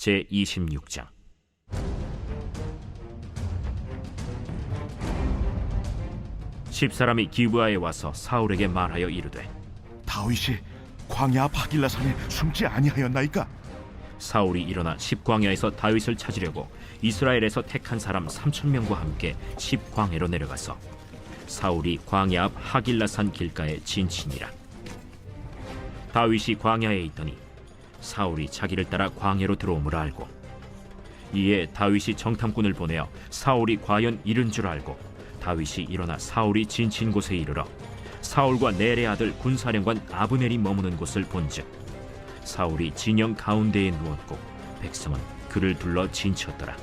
제26장. 십사람이 기브아에 와서 사울에게 말하여 이르되, 다윗이 광야 앞 하길라산에 숨지 아니하였나이까? 사울이 일어나 십광야에서 다윗을 찾으려고 이스라엘에서 택한 사람 3,000명과 함께 십광야로 내려가서 사울이 광야 앞 하길라산 길가에 진친이라. 다윗이 광야에 있더니 사울이 자기를 따라 광야로 들어옴을 알고, 이에 다윗이 정탐꾼을 보내어 사울이 과연 이른 줄 알고 다윗이 일어나 사울이 진친 곳에 이르러 사울과 넬의 아들 군사령관 아브넬이 머무는 곳을 본즉 사울이 진영 가운데에 누웠고 백성은 그를 둘러 진쳤더라.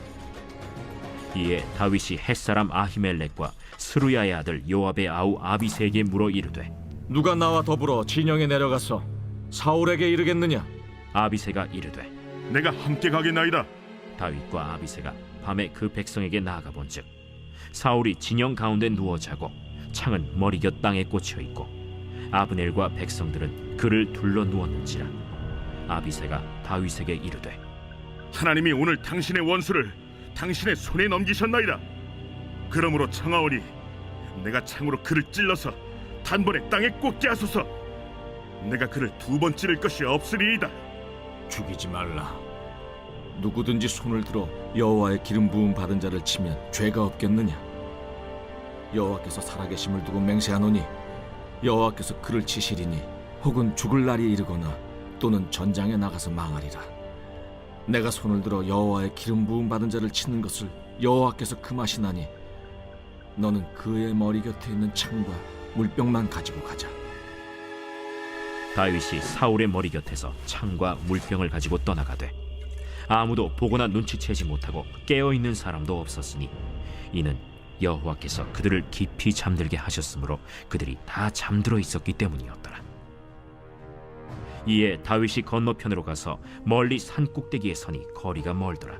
이에 다윗이 햇사람 아히멜렉과 스루야의 아들 요압의 아우 아비새에게 물어 이르되, 누가 나와 더불어 진영에 내려가서 사울에게 이르겠느냐? 아비새가 이르되, 내가 함께 가겠나이다. 다윗과 아비새가 밤에 그 백성에게 나아가 본즉 사울이 진영 가운데 누워 자고 창은 머리곁 땅에 꽂혀 있고 아브넬과 백성들은 그를 둘러 누웠는지라. 아비새가 다윗에게 이르되, 하나님이 오늘 당신의 원수를 당신의 손에 넘기셨나이다. 그러므로 청하오니 내가 창으로 그를 찔러서 단번에 땅에 꽂게 하소서. 내가 그를 두 번 찌를 것이 없으리이다. 죽이지 말라. 누구든지 손을 들어 여호와의 기름 부음 받은 자를 치면 죄가 없겠느냐? 여호와께서 살아계심을 두고 맹세하노니 여호와께서 그를 치시리니 혹은 죽을 날이 이르거나 또는 전장에 나가서 망하리라. 내가 손을 들어 여호와의 기름 부음 받은 자를 치는 것을 여호와께서 금하시나니 너는 그의 머리 곁에 있는 창과 물병만 가지고 가자. 다윗이 사울의 머리 곁에서 창과 물병을 가지고 떠나가되 아무도 보거나 눈치채지 못하고 깨어있는 사람도 없었으니 이는 여호와께서 그들을 깊이 잠들게 하셨으므로 그들이 다 잠들어 있었기 때문이었더라. 이에 다윗이 건너편으로 가서 멀리 산 꼭대기에 서니 거리가 멀더라.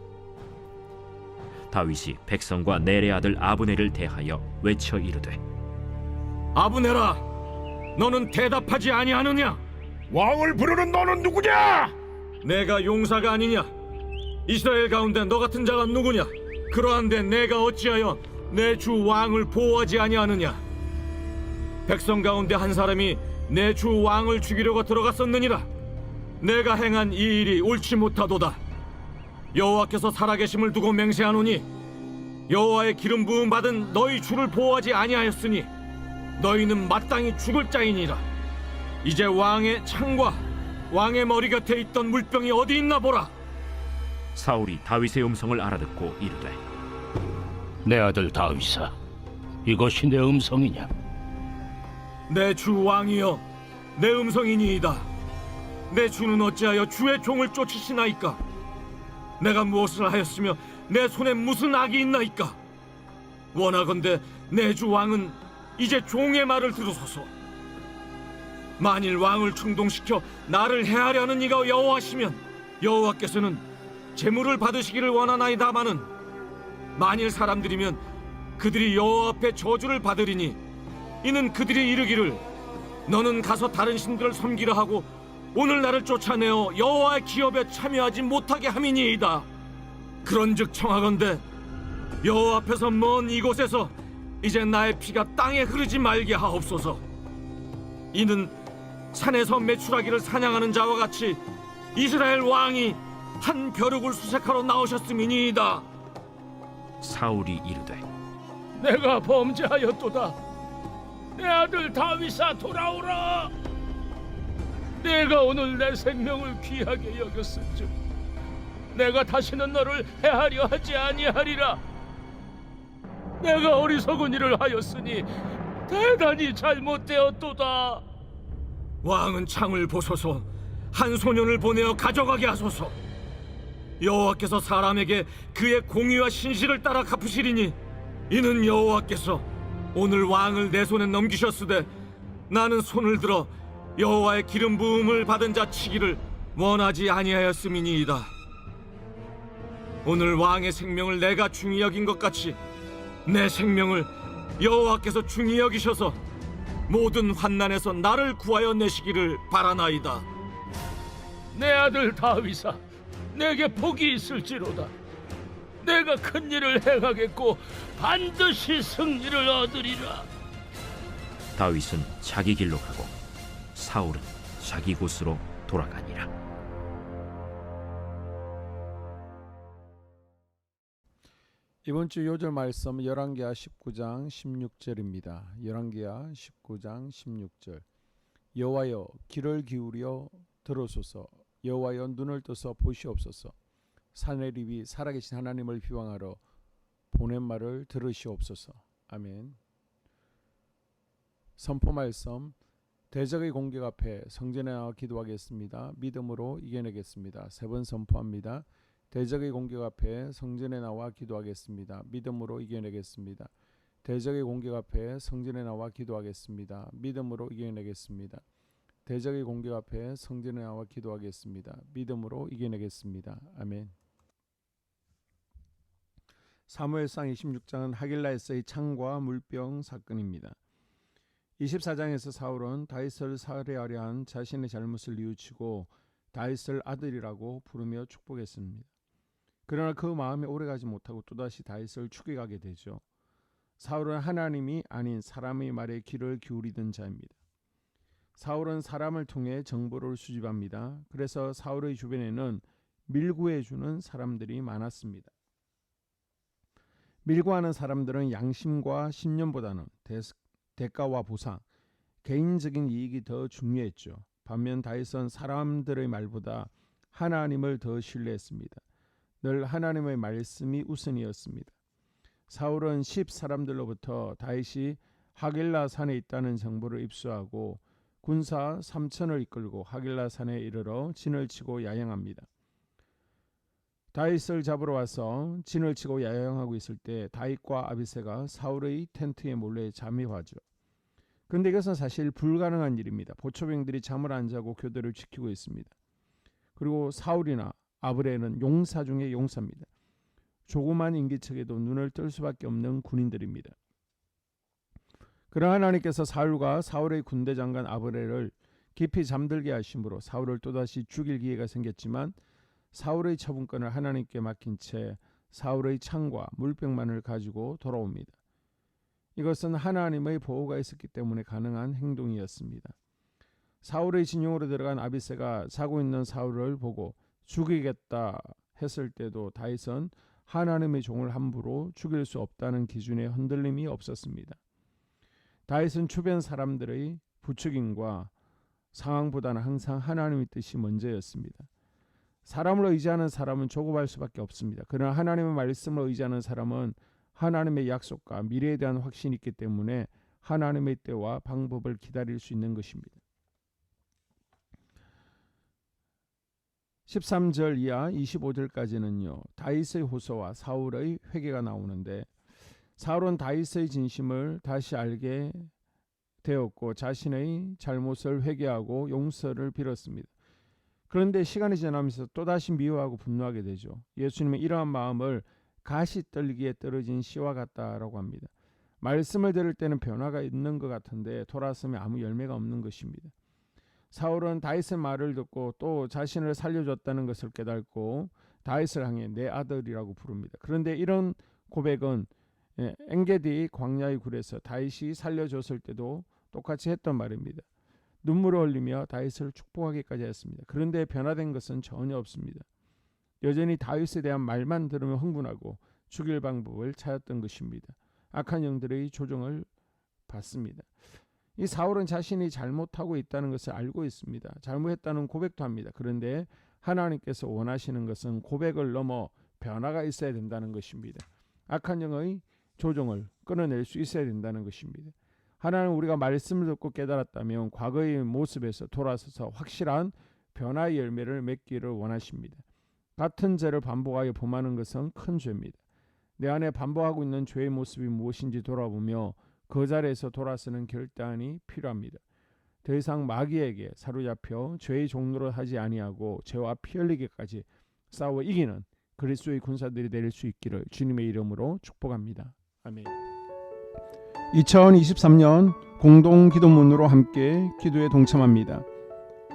다윗이 백성과 넬의 아들 아브넬을 대하여 외쳐 이르되, 아브넬아, 너는 대답하지 아니하느냐? 왕을 부르는 너는 누구냐? 내가 용사가 아니냐? 이스라엘 가운데 너 같은 자가 누구냐? 그러한데 내가 어찌하여 내 주 왕을 보호하지 아니하느냐? 백성 가운데 한 사람이 내 주 왕을 죽이려고 들어갔었느니라. 내가 행한 이 일이 옳지 못하도다. 여호와께서 살아계심을 두고 맹세하노니 여호와의 기름 부음 받은 너희 주를 보호하지 아니하였으니 너희는 마땅히 죽을 자이니라. 이제 왕의 창과 왕의 머리 곁에 있던 물병이 어디 있나 보라. 사울이 다윗의 음성을 알아듣고 이르되, 내 아들 다윗아, 이것이 내 음성이냐? 내 주 왕이여, 내 음성이니이다. 내 주는 어찌하여 주의 종을 쫓으시나이까? 내가 무엇을 하였으며 내 손에 무슨 악이 있나이까? 원하건대 내 주 왕은 이제 종의 말을 들으소서. 만일 왕을 충동시켜 나를 해하려는 이가 여호와시면 여호와께서는 제물을 받으시기를 원하나이다마는 만일 사람들이면 그들이 여호와 앞에 저주를 받으리니 이는 그들이 이르기를 너는 가서 다른 신들을 섬기려 하고 오늘 나를 쫓아내어 여호와의 기업에 참여하지 못하게 함이니이다. 그런즉 청하건대 여호와 앞에서 먼 이곳에서 이제 나의 피가 땅에 흐르지 말게 하옵소서. 이는 산에서 메추라기를 사냥하는 자와 같이 이스라엘 왕이 한 벼룩을 수색하러 나오셨음이니이다. 사울이 이르되, 내가 범죄하였도다. 내 아들 다윗아, 돌아오라. 내가 오늘 내 생명을 귀하게 여겼은즉 내가 다시는 너를 해하려 하지 아니하리라. 내가 어리석은 일을 하였으니 대단히 잘못되었도다. 왕은 창을 보소서. 한 소년을 보내어 가져가게 하소서. 여호와께서 사람에게 그의 공의와 신실을 따라 갚으시리니 이는 여호와께서 오늘 왕을 내 손에 넘기셨으되 나는 손을 들어 여호와의 기름 부음을 받은 자 치기를 원하지 아니하였음이니이다. 오늘 왕의 생명을 내가 중히 여긴 것 같이 내 생명을 여호와께서 중히 여기셔서 모든 환난에서 나를 구하여 내시기를 바라나이다. 내 아들 다윗아, 내게 복이 있을지로다. 내가 큰 일을 행하겠고 반드시 승리를 얻으리라. 다윗은 자기 길로 가고 사울은 자기 곳으로 돌아가니라. 이번 주 요절 말씀 열왕기하 19장 16절입니다. 열왕기하 19장 16절. 여호와여 귀를 기울여 들으소서. 여호와여 눈을 떠서 보시옵소서. 사내립이 살아계신 하나님을 비방하러 보낸 말을 들으시옵소서. 아멘. 선포 말씀. 대적의 공격 앞에 성전에 나와 기도하겠습니다. 믿음으로 이겨내겠습니다. 세 번 선포합니다. 대적의 공격 앞에 성전에 나와 기도하겠습니다. 믿음으로 이겨내겠습니다. 대적의 공격 앞에 성전에 나와 기도하겠습니다. 믿음으로 이겨내겠습니다. 대적의 공격 앞에 성전에 나와 기도하겠습니다. 믿음으로 이겨내겠습니다. 아멘. 사무엘상 26장은 하길라에서의 창과 물병 사건입니다. 24장에서 사울은 다윗을 살해하려 한 자신의 잘못을 뉘우치고 다윗을 아들이라고 부르며 축복했습니다. 그러나 그 마음에 오래가지 못하고 또다시 다윗을 죽여가게 되죠. 사울은 하나님이 아닌 사람의 말에 귀를 기울이던 자입니다. 사울은 사람을 통해 정보를 수집합니다. 그래서 사울의 주변에는 밀구해주는 사람들이 많았습니다. 밀구하는 사람들은 양심과 신념보다는 대가와 보상, 개인적인 이익이 더 중요했죠. 반면 다윗은 사람들의 말보다 하나님을 더 신뢰했습니다. 늘 하나님의 말씀이 우선이었습니다. 사울은 10 사람들로부터 다윗이 하길라 산에 있다는 정보를 입수하고 군사 3,000을 이끌고 하길라 산에 이르러 진을 치고 야영합니다. 다윗을 잡으러 와서 진을 치고 야영하고 있을 때 다윗과 아비새가 사울의 텐트에 몰래 잠입하죠. 그런데 이것은 사실 불가능한 일입니다. 보초병들이 잠을 안 자고 교대를 지키고 있습니다. 그리고 사울이나 아브레는 용사 중에 용사입니다. 조그만 인기척에도 눈을 뜰 수밖에 없는 군인들입니다. 그러나 하나님께서 사울과 사울의 군대 장관 아브레를 깊이 잠들게 하심으로 사울을 또다시 죽일 기회가 생겼지만 사울의 처분권을 하나님께 맡긴 채 사울의 창과 물병만을 가지고 돌아옵니다. 이것은 하나님의 보호가 있었기 때문에 가능한 행동이었습니다. 사울의 진영으로 들어간 아비새가 자고 있는 사울을 보고 죽이겠다 했을 때도 다윗은 하나님의 종을 함부로 죽일 수 없다는 기준에 흔들림이 없었습니다. 다윗은 주변 사람들의 부추김과 상황보다는 항상 하나님의 뜻이 먼저였습니다. 사람을 의지하는 사람은 조급할 수밖에 없습니다. 그러나 하나님의 말씀을 의지하는 사람은 하나님의 약속과 미래에 대한 확신이 있기 때문에 하나님의 때와 방법을 기다릴 수 있는 것입니다. 13절 이하 25절까지는요. 다윗의 호소와 사울의 회개가 나오는데 사울은 다윗의 진심을 다시 알게 되었고 자신의 잘못을 회개하고 용서를 빌었습니다. 그런데 시간이 지나면서 또다시 미워하고 분노하게 되죠. 예수님은 이러한 마음을 가시 떨기에 떨어진 씨와 같다라고 합니다. 말씀을 들을 때는 변화가 있는 것 같은데 돌아서면 아무 열매가 없는 것입니다. 사울은 다윗의 말을 듣고 또 자신을 살려줬다는 것을 깨닫고 다윗을 향해 내 아들이라고 부릅니다. 그런데 이런 고백은 엔게디 광야의 굴에서 다윗이 살려줬을 때도 똑같이 했던 말입니다. 눈물을 흘리며 다윗을 축복하기까지 했습니다. 그런데 변화된 것은 전혀 없습니다. 여전히 다윗에 대한 말만 들으면 흥분하고 죽일 방법을 찾았던 것입니다. 악한 영들의 조종을 받습니다. 이 사울은 자신이 잘못하고 있다는 것을 알고 있습니다. 잘못했다는 고백도 합니다. 그런데 하나님께서 원하시는 것은 고백을 넘어 변화가 있어야 된다는 것입니다. 악한 영의 조종을 끊어낼 수 있어야 된다는 것입니다. 하나님은 우리가 말씀을 듣고 깨달았다면 과거의 모습에서 돌아서서 확실한 변화의 열매를 맺기를 원하십니다. 같은 죄를 반복하여 범하는 것은 큰 죄입니다. 내 안에 반복하고 있는 죄의 모습이 무엇인지 돌아보며 그 자리에서 돌아서는 결단이 필요합니다. 더 이상 마귀에게 사로잡혀 죄의 종로를 하지 아니하고 죄와 피 흘리기까지 싸워 이기는 그리스도의 군사들이 될 수 있기를 주님의 이름으로 축복합니다. 아멘. 2023년 공동 기도문으로 함께 기도에 동참합니다.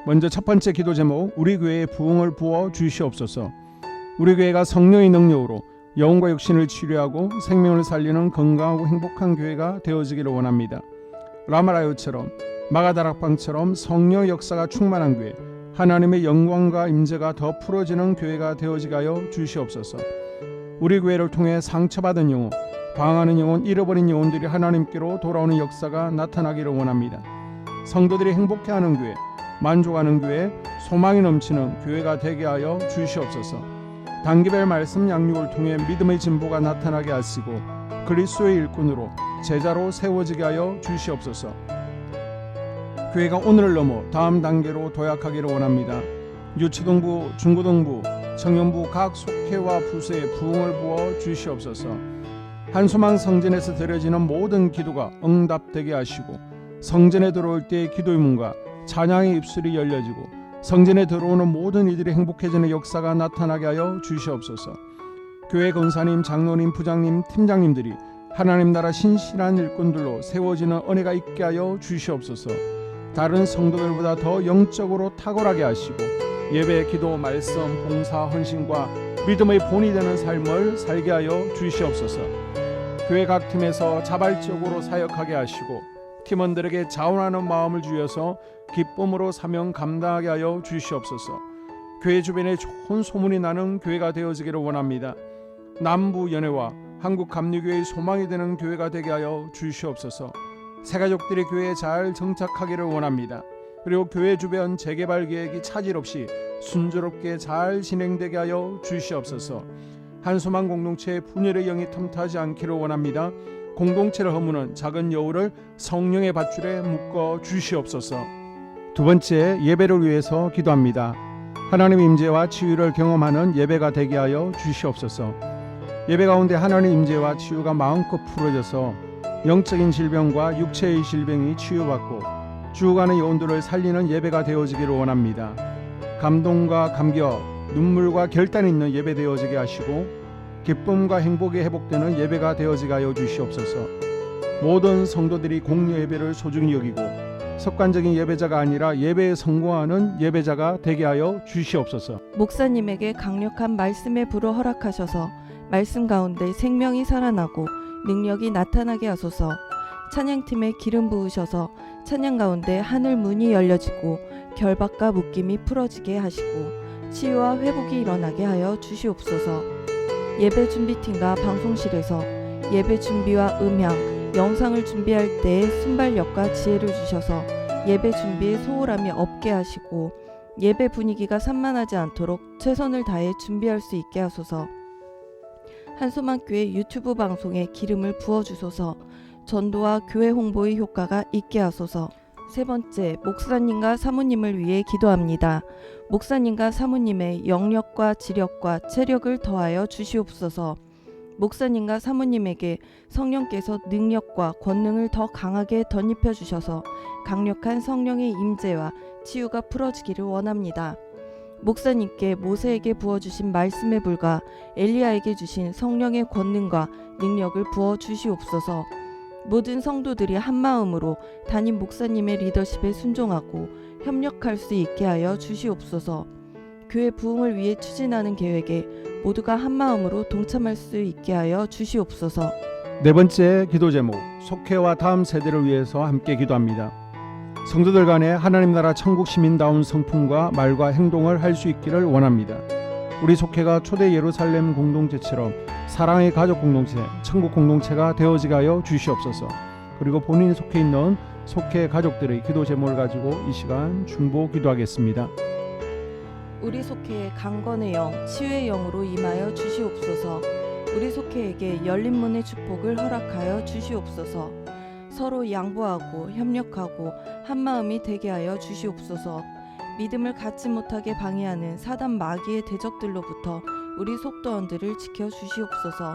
먼저 첫 번째 기도 제목, 우리 교회에 부흥을 부어 주시옵소서. 우리 교회가 성령의 능력으로 영혼과 육신을 치료하고 생명을 살리는 건강하고 행복한 교회가 되어지기를 원합니다. 라마라요처럼 마가다락방처럼 성령 역사가 충만한 교회, 하나님의 영광과 임재가 더 풀어지는 교회가 되어지게 하여 주시옵소서. 우리 교회를 통해 상처받은 영혼, 방황하는 영혼, 잃어버린 영혼들이 하나님께로 돌아오는 역사가 나타나기를 원합니다. 성도들이 행복해하는 교회, 만족하는 교회, 소망이 넘치는 교회가 되게 하여 주시옵소서. 단기별 말씀 양육을 통해 믿음의 진보가 나타나게 하시고 그리스도의 일꾼으로 제자로 세워지게 하여 주시옵소서. 교회가 오늘을 넘어 다음 단계로 도약하기를 원합니다. 유초등부, 중고등부, 청년부 각 속회와 부서에 부흥을 부어 주시옵소서. 한소망 성전에서 드려지는 모든 기도가 응답되게 하시고 성전에 들어올 때의 기도의 문과 찬양의 입술이 열려지고 성전에 들어오는 모든 이들이 행복해지는 역사가 나타나게 하여 주시옵소서. 교회 권사님, 장로님, 부장님, 팀장님들이 하나님 나라 신실한 일꾼들로 세워지는 은혜가 있게 하여 주시옵소서. 다른 성도들보다 더 영적으로 탁월하게 하시고 예배, 기도, 말씀, 봉사, 헌신과 믿음의 본이 되는 삶을 살게 하여 주시옵소서. 교회 각 팀에서 자발적으로 사역하게 하시고 팀원들에게 자원하는 마음을 주셔서 기쁨으로 사명 감당하게 하여 주시옵소서. 교회 주변에 좋은 소문이 나는 교회가 되어지기를 원합니다. 남부 연회와 한국 감리교회의 소망이 되는 교회가 되게 하여 주시옵소서. 새가족들이 교회에 잘 정착하기를 원합니다. 그리고 교회 주변 재개발 계획이 차질 없이 순조롭게 잘 진행되게 하여 주시옵소서. 한소망 공동체의 분열의 영이 틈타지 않기를 원합니다. 공동체를 허무는 작은 여우를 성령의 밧줄에 묶어 주시옵소서. 두 번째, 예배를 위해서 기도합니다. 하나님 임재와 치유를 경험하는 예배가 되게 하여 주시옵소서. 예배 가운데 하나님 임재와 치유가 마음껏 풀어져서 영적인 질병과 육체의 질병이 치유받고 죽어가는 영혼들을 살리는 예배가 되어지기를 원합니다. 감동과 감격, 눈물과 결단이 있는 예배 되어지게 하시고 기쁨과 행복이 회복되는 예배가 되어지게 하여 주시옵소서. 모든 성도들이 공유 예배를 소중히 여기고 습관적인 예배자가 아니라 예배에 성공하는 예배자가 되게 하여 주시옵소서. 목사님에게 강력한 말씀의 불을 허락하셔서 말씀 가운데 생명이 살아나고 능력이 나타나게 하소서. 찬양팀에 기름 부으셔서 찬양 가운데 하늘 문이 열려지고 결박과 묶임이 풀어지게 하시고 치유와 회복이 일어나게 하여 주시옵소서. 예배 준비팀과 방송실에서 예배 준비와 음향, 영상을 준비할 때에 순발력과 지혜를 주셔서 예배 준비에 소홀함이 없게 하시고 예배 분위기가 산만하지 않도록 최선을 다해 준비할 수 있게 하소서. 한소망교회 유튜브 방송에 기름을 부어주소서. 전도와 교회 홍보의 효과가 있게 하소서. 세 번째, 목사님과 사모님을 위해 기도합니다. 목사님과 사모님의 영력과 지력과 체력을 더하여 주시옵소서. 목사님과 사모님에게 성령께서 능력과 권능을 더 강하게 덧입혀 주셔서 강력한 성령의 임재와 치유가 풀어지기를 원합니다. 목사님께 모세에게 부어주신 말씀의 불과 엘리야에게 주신 성령의 권능과 능력을 부어 주시옵소서. 모든 성도들이 한마음으로 담임 목사님의 리더십에 순종하고 협력할 수 있게 하여 주시옵소서. 교회 부흥을 위해 추진하는 계획에 모두가 한마음으로 동참할 수 있게 하여 주시옵소서. 네 번째 기도 제목, 속회와 다음 세대를 위해서 함께 기도합니다. 성도들 간에 하나님 나라 천국 시민다운 성품과 말과 행동을 할 수 있기를 원합니다. 우리 속회가 초대 예루살렘 공동체처럼 사랑의 가족 공동체, 천국 공동체가 되어지게 하여 주시옵소서. 그리고 본인이 속해 있는 속회 가족들의 기도 제목을 가지고 이 시간 중보 기도하겠습니다. 우리 속회에 강건의 영, 치유의 영으로 임하여 주시옵소서. 우리 속회에게 열린 문의 축복을 허락하여 주시옵소서. 서로 양보하고 협력하고 한마음이 되게 하여 주시옵소서. 믿음을 갖지 못하게 방해하는 사단 마귀의 대적들로부터 우리 속도원들을 지켜주시옵소서.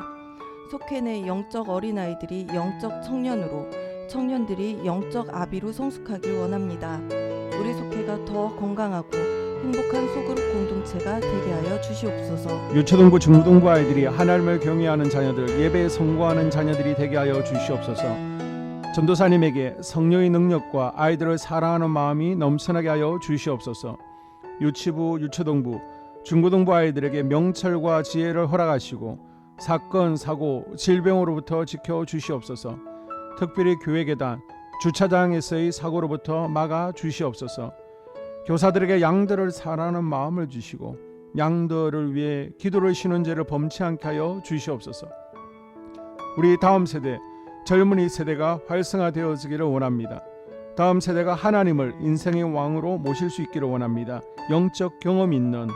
속회 내 영적 어린아이들이 영적 청년으로, 청년들이 영적 아비로 성숙하길 원합니다. 우리 속회가 더 건강하고 행복한 소그룹 공동체가 되게 하여 주시옵소서. 유초등부, 중등부 아이들이 하나님을 경외하는 자녀들, 예배에 성공하는 자녀들이 되게 하여 주시옵소서. 전도사님에게 성령의 능력과 아이들을 사랑하는 마음이 넘쳐나게 하여 주시옵소서. 유치부, 유초등부, 중고등부 아이들에게 명철과 지혜를 허락하시고 사건, 사고, 질병으로부터 지켜 주시옵소서. 특별히 교회 계단, 주차장에서의 사고로부터 막아 주시옵소서. 교사들에게 양들을 사랑하는 마음을 주시고 양들을 위해 기도를 쉬는 죄를 범치 않게 하여 주시옵소서. 우리 다음 세대, 젊은이 세대가 활성화되어지기를 원합니다. 다음 세대가 하나님을 인생의 왕으로 모실 수 있기를 원합니다. 영적 경험 있는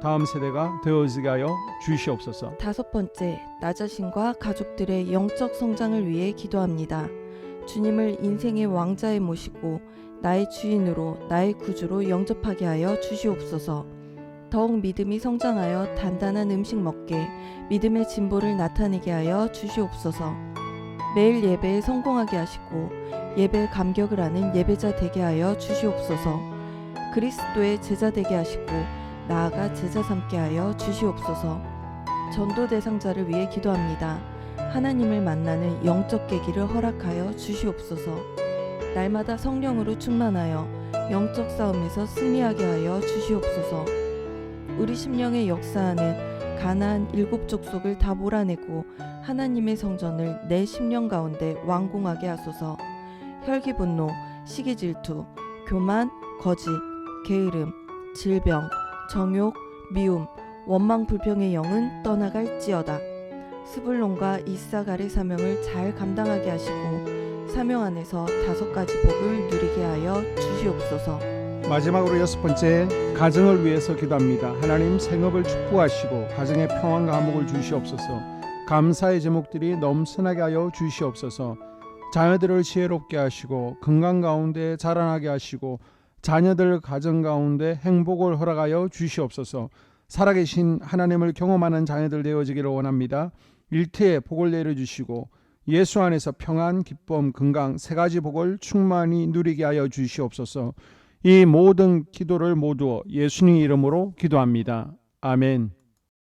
다음 세대가 되어지게 하여 주시옵소서. 5번째, 나 자신과 가족들의 영적 성장을 위해 기도합니다. 주님을 인생의 왕자에 모시고 나의 주인으로 나의 구주로 영접하게 하여 주시옵소서. 더욱 믿음이 성장하여 단단한 음식 먹게 믿음의 진보를 나타내게 하여 주시옵소서. 매일 예배에 성공하게 하시고 예배에 감격을 하는 예배자 되게 하여 주시옵소서. 그리스도의 제자 되게 하시고 나아가 제자 삼게 하여 주시옵소서. 전도 대상자를 위해 기도합니다. 하나님을 만나는 영적 계기를 허락하여 주시옵소서. 날마다 성령으로 충만하여 영적 싸움에서 승리하게 하여 주시옵소서. 우리 심령에 역사하는 가나안 7 족속을 다 몰아내고 하나님의 성전을 내 심령 가운데 완공하게 하소서. 혈기 분노, 시기 질투, 교만, 거짓, 게으름, 질병, 정욕, 미움, 원망 불평의 영은 떠나갈지어다. 스불론과 이사갈의 사명을 잘 감당하게 하시고 사명 안에서 5가지 복을 누리게 하여 주시옵소서. 마지막으로 6번째, 가정을 위해서 기도합니다. 하나님 생업을 축복하시고 가정에 평안과 화목을 주시옵소서. 감사의 제목들이 넘쳐나게 하여 주시옵소서. 자녀들을 지혜롭게 하시고 건강 가운데 자라나게 하시고 자녀들 가정 가운데 행복을 허락하여 주시옵소서. 살아계신 하나님을 경험하는 자녀들 되어지기를 원합니다. 일터에 복을 내려주시고 예수 안에서 평안, 기쁨, 건강 3가지 복을 충만히 누리게 하여 주시옵소서. 이 모든 기도를 모두 예수님 이름으로 기도합니다. 아멘.